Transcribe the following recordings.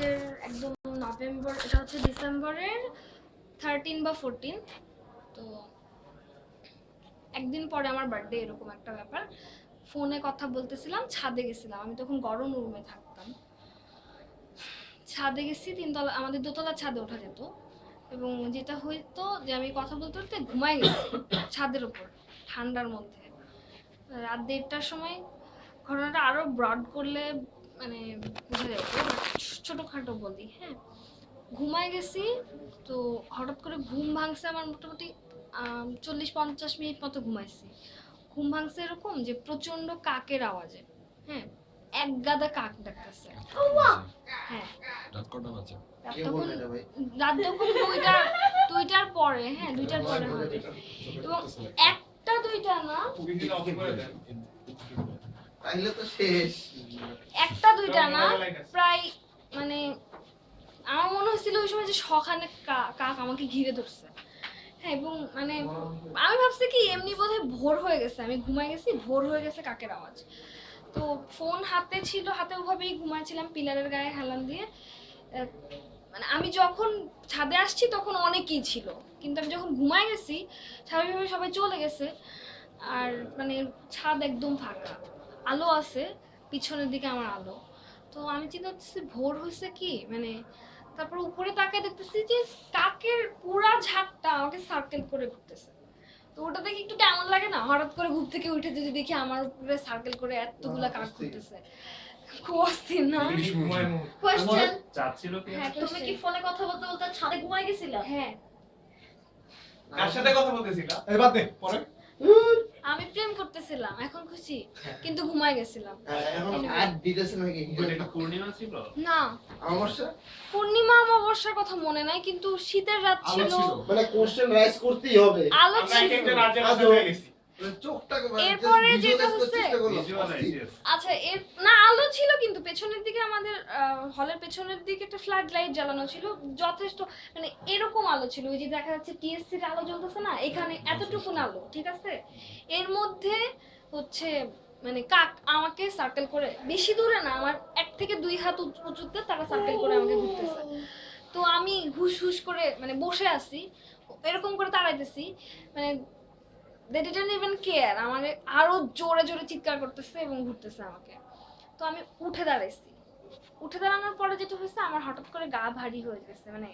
আমাদের একদম নভেম্বর, এটা হচ্ছে ডিসেম্বরের 13 বা 14। তো একদিন পরে আমার বার্থডে, এরকম একটা ব্যাপার। ফোনে কথা বলতেছিলাম, ছাদে গেছিলাম, আমি তখন গরম রুমে থাকতাম। ছাদে গেছি, তিনতলা, আমাদের দোতলা ছাদে ওঠা যেত, এবং যেটা হইতো যে আমি কথা বলতে বলতে ঘুমাই গেছি ছাদের উপর ঠান্ডার মধ্যে। রাত 1:30টার সময় ঘটনাটা আরো ব্রড করলে মানে বোঝা যাবে, ছোটখাটো বলি। হ্যাঁ, ঘুমায় গেছি, তো হঠাৎ করে ঘুম ভাঙছে আমার। মোটামুটি 40-50 মিনিট মতো ঘুমাইছি। ঘুম ভাঙছে এরকম যে প্রচন্ড কাকের আওয়াজে। হ্যাঁ, এক গাদা কাক ডাকতেছে। হ্যাঁ, রাত যখন 2টার পরে, হ্যাঁ 2টার পরে হবে, এবং একটা দুইটা না, একটা দুইটা না, প্রায় মানে আমার মনে হচ্ছিল ওই সময় যে শখানেক কাক আমাকে ঘিরে ধরছে। হ্যাঁ, এবং মানে আমি ভাবছি কি এমনি বোধহয় ভোর হয়ে গেছে, আমি ঘুমাই গেছি, ভোর হয়ে গেছে কাকের আওয়াজ। তো ফোন হাতে ছিল, হাতে ওভাবেই ঘুমাইছিলাম পিলারের গায়ে হেলান দিয়ে। মানে আমি যখন ছাদে আসছি তখন অনেকেই ছিল, কিন্তু আমি যখন ঘুমাই গেছি স্বাভাবিকভাবে সবাই চলে গেছে। আর মানে ছাদ একদম ফাঁকা, আলো আছে পিছনের দিকে আমার আলো। তো আমি চিন্তা করতেছি ভোর হয়েছে কি, মানে তারপর উপরে তাকায় দেখতেছি যে কাকের পুরা ঝাঁকটা আমাকে সার্কেল করে ঘুরতেছে। তো ওটা দেখে একটু কেমন লাগে না, হঠাৎ করে ঘুম থেকে উঠে যদি দেখি আমার উপরে সার্কেল করে এতগুলা কাক ঘুরতেছে, খুব অস্থির না? কোয়েশ্চেন চাচ্ছিল কি? হ্যাঁ, তুমি কি ফোনে কথা বলতে বলতে ছাদে ঘুমাই গেছিলা? হ্যাঁ। কার সাথে কথা বলতেছিলা? এই বাদ দে, পরে আমি প্রেম করতেছিলাম, এখন খুশি, কিন্তু ঘুমাই গেছিলাম। এখন আর ডিটেইলস নাকি এটা পূর্ণিমা ছিল না, অমাবস্যা পূর্ণিমা অমাবস্যার কথা মনে নাই, কিন্তু শীতের রাত ছিল। মানে কোশ্চেন রাইজ করতেই হবে। আলো আমরা ছিল। একটা রাজ্যে রাজা হয়ে গেছি। চোখটাকে এরপরে যেটা হচ্ছে, ভিজুয়ালাইজ আচ্ছা এর না আলো ছিল, কিন্তু পেছনের দিকে আমাদের হলের পেছনের দিকে একটা ফ্ল্যাড লাইট জ্বালানো ছিল, যথেষ্ট মানে এরকম আলো ছিল, ওই যে দেখা যাচ্ছে টিএসসির আলো জ্বলতেছে না, এখানে এতটুকু আলো, ঠিক আছে। এর মধ্যে হচ্ছে মানে কাক আমাকে সার্কেল করে, বেশি দূরে না, আমার 1 থেকে 2 হাত উঁচুতে তারা সার্কেল করে আমাকে ঘুরতেছে। তো আমি হুশ হুশ করে মানে বসে আছি, এরকম করে তাড়াইতেছি, মানে they didn't even care, আমার আরো জোরে জোরে চিৎকার করতেছে এবং ঘুরতেছে আমাকে। তো আমি উঠে দাঁড়াইছি, উঠে দাঁড়ানোর পরে যেটা হয়েছে, আমার হঠাৎ করে গা ভারী হয়ে গেছে, মানে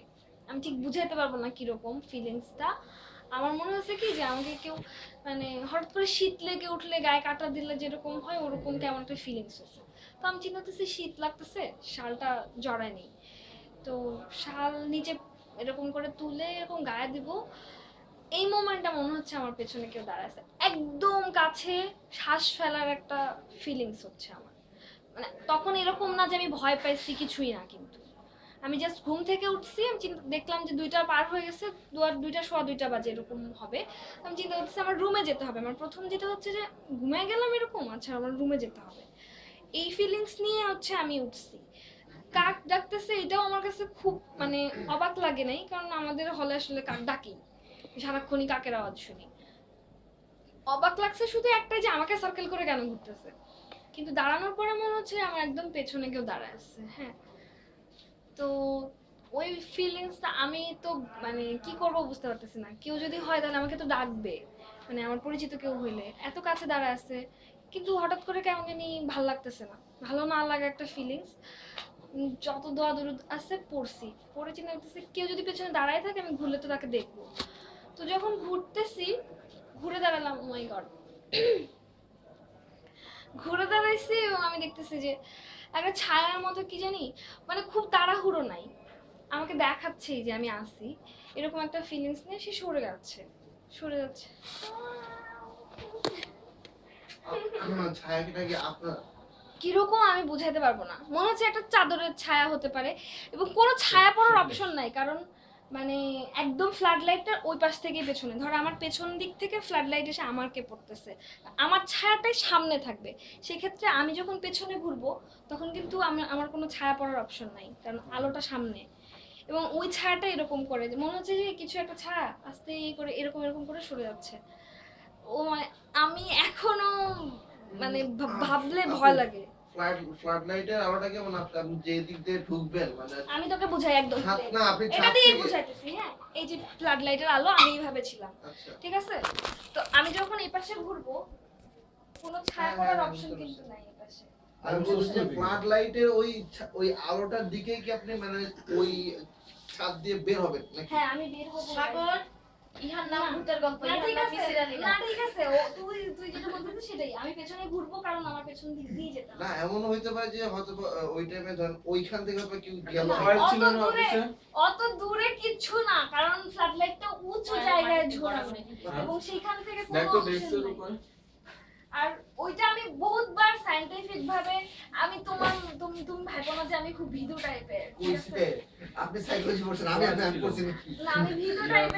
আমি ঠিক বুঝাইতে পারবো না কিরকম ফিলিংসটা। আমার মনে হচ্ছে কি যে আমাকে কেউ মানে হঠাৎ করে শীত লেগে উঠলে গায়ে কাটা দিলে যেরকম হয় ওরকম কেমন একটা ফিলিংস হচ্ছে। তো আমি চিন্তা করতেছি শীত লাগতেছে, শালটা জড়ায় নেই, তো শাল নিচে এরকম করে তুলে এরকম গায়ে দিব। এই মোমেন্টটা মনে হচ্ছে আমার পেছনে কেউ দাঁড়ায় আছে, একদম কাছে, শ্বাস ফেলার একটা ফিলিংস হচ্ছে আমার। মানে তখন এরকম না যে আমি ভয় পাইছি, কিছুই না, কিন্তু আমি জাস্ট ঘুম থেকে উঠছি, আমি দেখলাম যে 2টা পার হয়ে গেছে, 2টা সোয়া 2টা বাজে এরকম হবে। আমি চিন্তা করতেছি আমার রুমে যেতে হবে। আমার প্রথম যেটা হচ্ছে যে ঘুমিয়ে গেলাম এরকম, আচ্ছা আমার রুমে যেতে হবে, এই ফিলিংস নিয়ে হচ্ছে আমি উঠছি। কাক ডাকতেছে এটাও আমার কাছে খুব মানে অবাক লাগে নাই, কারণ আমাদের হলে আসলে কাক ডাকি, সারাক্ষণই কাকের আওয়াজ শুনি। অবাক লাগছে শুধু একটাই যে আমাকে সার্কেল করে কেন ঘুরতেছে, কিন্তু দাঁড়ানোর পরে মনে হচ্ছে আমার একদম পেছনে কেউ দাঁড়ায় আছে। হ্যাঁ, তো ওই ফিলিংসটা আমি তো মানে কি করব বুঝতে পারতেছি না। কেউ যদি হয় তাহলে আমাকে তো ডাকবে, মানে আমার পরিচিত কেউ হইলে, এত কাছে দাঁড়ায় আছে, কিন্তু হঠাৎ করে কেমন জানি ভাল লাগতেছে না, ভালো না লাগা একটা ফিলিংস। যত দোয়া দরুদ আছে পড়ছি, পড়ে চিন্তা করতেছি কেউ যদি পেছনে দাঁড়ায় থাকে আমি ঘুরলে তো তাকে দেখবো। তো যখন ঘুরতেছি, ঘুরে দাঁড়ালাম, ও মাই গড, ঘুরে দাঁড়াইছি এবং আমি দেখতেছি যে একটা ছায়ার মতো কি জানি, মানে খুব তাড়াহুড়ো নাই, আমাকে দেখাচ্ছেই যে আমি আসি, এরকম একটা ফিলিংস নিয়ে সে সরে যাচ্ছে, সরে যাচ্ছে। ছায়াটা কি আপনার কিরকম আমি বুঝাইতে পারবো না, মনে হচ্ছে একটা চাদরের ছায়া হতে পারে, এবং কোনো ছায়া পড়ার অপশন নাই, কারণ মানে একদম ফ্ল্যাড লাইটটার ওই পাশ থেকে পেছনে, ধর আমার পেছন দিক থেকে ফ্ল্যাড লাইট এসে আমাকে পড়তেছে, আমার ছায়াটাই সামনে থাকবে, সেক্ষেত্রে আমি যখন পেছনে ঘুরবো তখন কিন্তু আমার কোনো ছায়া পড়ার অপশন নাই, কারণ আলোটা সামনে, এবং ওই ছায়াটা এরকম করে যে মনে হচ্ছে যে কিছু একটা ছায়া আস্তে করে এরকম এরকম করে সরে যাচ্ছে। ও মানে আমি এখনো মানে ভাবলে ভয় লাগে। ফ্লাড লাইটের আলোটা কেমন আপনি যে দিক দিয়ে ঢুকবেন মানে আমি তোকে বুঝাই একদম ছাদ না আপনি এটা ছাদ দিয়ে থেকে বুঝাইতেছি, হ্যাঁ এই যে ফ্লাড লাইটের আলো আমি এইভাবে ছিলাম, আচ্ছা ঠিক আছে? তো আমি যখন এই পাশে ঘুরবো কোনো ছায়া হ্যাঁ, পড়ার হ্যাঁ, অপশন বুঝতে কিন্তু নাই এই পাশে। আমি বলছি যে ফ্লাড লাইটের ওই আলোটার দিকেই কি আপনি মানে ওই ছাদ দিয়ে বের হবেন নাকি হ্যাঁ আমি বের হবো সাগর ইহার নাম ভূতের গল্প না ইহার ঠিক নাম আছে, মিসিরানি না না ঠিক আছে, ও তুই তুই যেটা বলতেছিস সেটাই, আমি পেছনে ঘুরবো কারণ আমার পেছন দিক দিয়ে যেতাম। না এমন হইতে পারে যে হয়তো বা, ওই টাইমে ধরেন ওইখান থেকে হয়তো কেউ গেল না, ভয় অত ছিল না দূরে অফিসে? অত দূরে কিচ্ছু না, কারণ ফ্লাডলাইটটা উঁচু জায়গায় ঝোলানো এবং সেইখান থেকে কোনো দেখ তো option ডেস্কের নাই। উপর। আর ওইটা আমি বহুতবার সায়েন্টিফিক ভাবে আমি তুমি তুমি ভাবো না যে আমি খুব ভীতু টাইপের, ঠিক আছে? কইছে আপনি সাইকোলজি পড়ছেন আমি পড়ছি নাকি না আমি ভীতু টাইপের